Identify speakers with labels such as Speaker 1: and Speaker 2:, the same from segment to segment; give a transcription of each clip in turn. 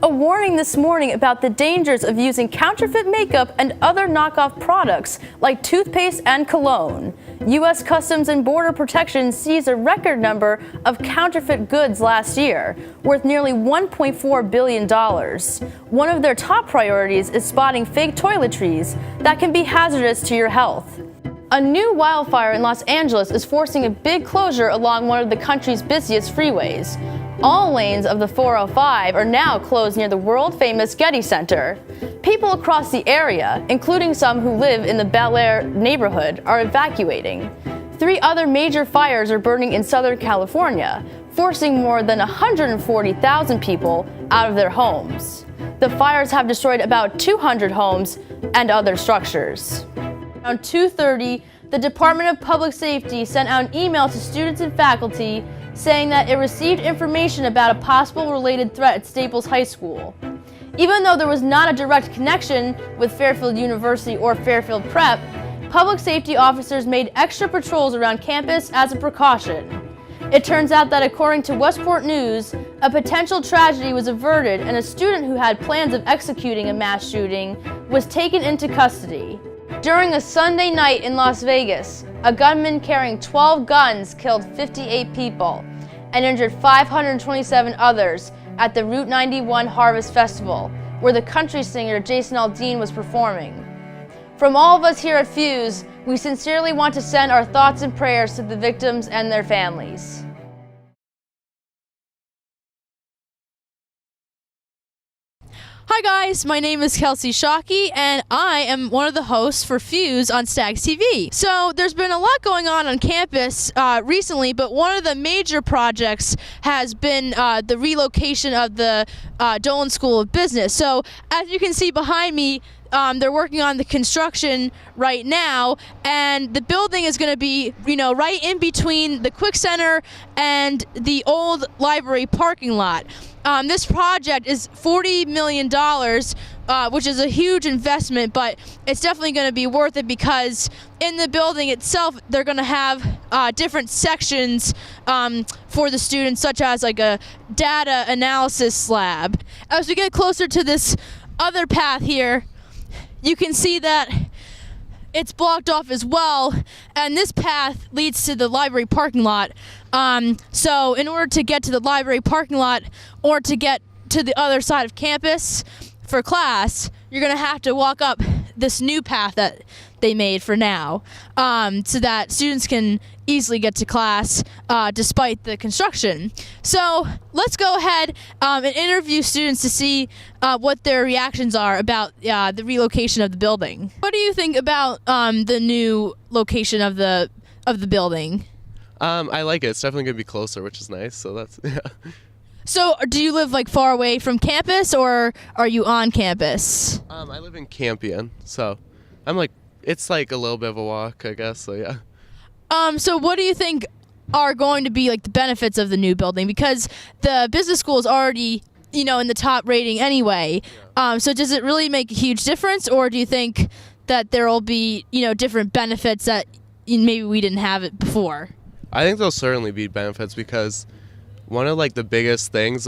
Speaker 1: A warning this morning about the dangers of using counterfeit makeup and other knockoff products like toothpaste and cologne. U.S. Customs and Border Protection seized a record number of counterfeit goods last year, worth nearly $1.4 billion. One of their top priorities is spotting fake toiletries that can be hazardous to your health. A new wildfire in Los Angeles is forcing a big closure along one of the country's busiest freeways. All lanes of the 405 are now closed near the world-famous Getty Center. People across the area, including some who live in the Bel Air neighborhood, are evacuating. 3 other major fires are burning in Southern California, forcing more than 140,000 people out of their homes. The fires have destroyed about 200 homes and other structures. Around 2:30, the Department of Public Safety sent out an email to students and faculty saying that it received information about a possible related threat at Staples High School. Even though there was not a direct connection with Fairfield University or Fairfield Prep, public safety officers made extra patrols around campus as a precaution. It turns out that according to Westport News, a potential tragedy was averted and a student who had plans of executing a mass shooting was taken into custody. During a Sunday night in Las Vegas, a gunman carrying 12 guns killed 58 people and injured 527 others at the Route 91 Harvest Festival, where the country singer Jason Aldean was performing. From all of us here at Fuse, we sincerely want to send our thoughts and prayers to the victims and their families. Hi guys, my name is Kelsey Shockey and I am one of the hosts for Fuse on Stags TV. So there's been a lot going on campus recently, but one of the major projects has been the relocation of the Dolan School of Business. So as you can see behind me, they're working on the construction right now, and the building is going to be, right in between the Quick Center and the old library parking lot. This project is $40 million, which is a huge investment, but it's definitely going to be worth it because in the building itself, they're going to have different sections for the students, such as like a data analysis lab. As we get closer to this other path here, you can see that it's blocked off as well, and this path leads to the library parking lot. So in order to get to the library parking lot or to get to the other side of campus for class, you're going to have to walk up this new path that they made for now, so that students can easily get to class despite the construction. So let's go ahead and interview students to see what their reactions are about the relocation of the building. What do you think about the new location of the building?
Speaker 2: I like it. It's definitely going to be closer, which is nice. So that's, yeah.
Speaker 1: So do you live like far away from campus or are you on campus?
Speaker 2: I live in Campion, so I'm like, it's like a little bit of a walk, I guess. So yeah.
Speaker 1: So what do you think are going to be like the benefits of the new building? Because the business school is already, in the top rating anyway. Yeah. So does it really make a huge difference, or do you think that there will be, different benefits that maybe we didn't have it before?
Speaker 2: I think there'll certainly be benefits because one of the biggest things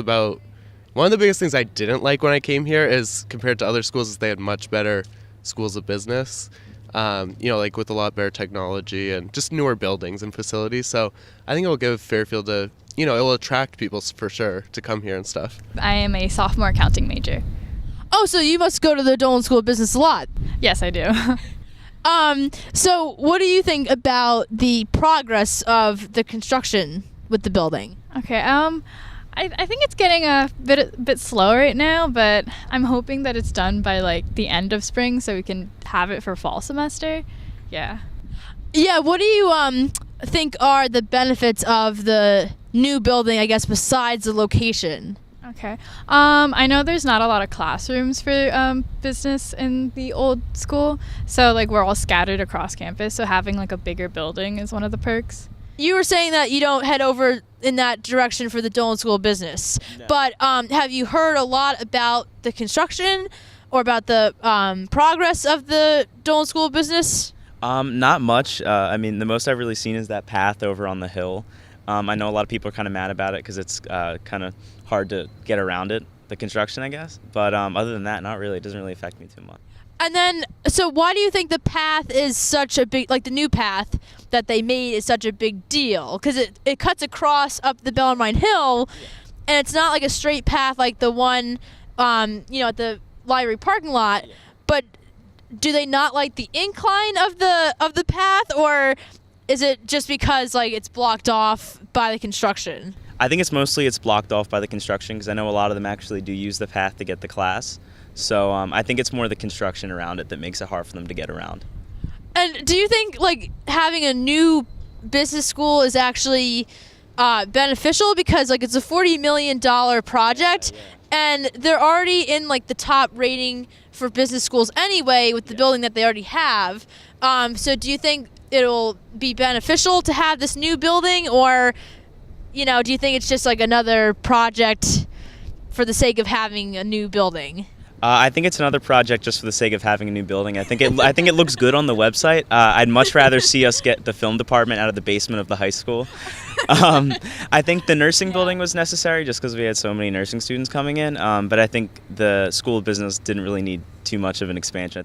Speaker 2: I didn't like when I came here is compared to other schools is they had much better schools of business. With a lot better technology and just newer buildings and facilities. So I think it will give Fairfield it will attract people for sure to come here and stuff.
Speaker 3: I am a sophomore accounting major.
Speaker 1: Oh, so you must go to the Dolan School of Business a lot.
Speaker 3: Yes, I do.
Speaker 1: So what do you think about the progress of the construction with the building?
Speaker 3: Okay, I think it's getting a bit slow right now, but I'm hoping that it's done by the end of spring so we can have it for fall semester. Yeah.
Speaker 1: Yeah, what do you think are the benefits of the new building, I guess, besides the location?
Speaker 3: Okay. I know there's not a lot of classrooms for business in the old school, so we're all scattered across campus, so having a bigger building is one of the perks.
Speaker 1: You were saying that you don't head over in that direction for the Dolan School of Business, no. But have you heard a lot about the construction or about the progress of the Dolan School of Business?
Speaker 4: Not much. The most I've really seen is that path over on the hill. I know a lot of people are kind of mad about it because it's kind of hard to get around it. the construction, I guess. But other than that, not really. It doesn't really affect me too much.
Speaker 1: And then, so why do you think the path is such a big, like the new path that they made is such a big deal? Because it cuts across up the Bellarmine Hill, and it's not like a straight path like the one, at the library parking lot. But do they not like the incline of the path, or is it just because like it's blocked off by the construction?
Speaker 4: I think it's blocked off by the construction because I know a lot of them actually do use the path to get to class. So I think it's more the construction around it that makes it hard for them to get around.
Speaker 1: And do you think like having a new business school is actually beneficial because like it's a $40 million project and they're already in like the top rating for business schools anyway with the building that they already have. So do you think it'll be beneficial to have this new building, or do you think it's just like another project for the sake of having a new building?
Speaker 4: I think it's another project just for the sake of having a new building. I think it looks good on the website. I'd much rather see us get the film department out of the basement of the high school. I think the nursing building was necessary just because we had so many nursing students coming in. But I think the School of Business didn't really need too much of an expansion.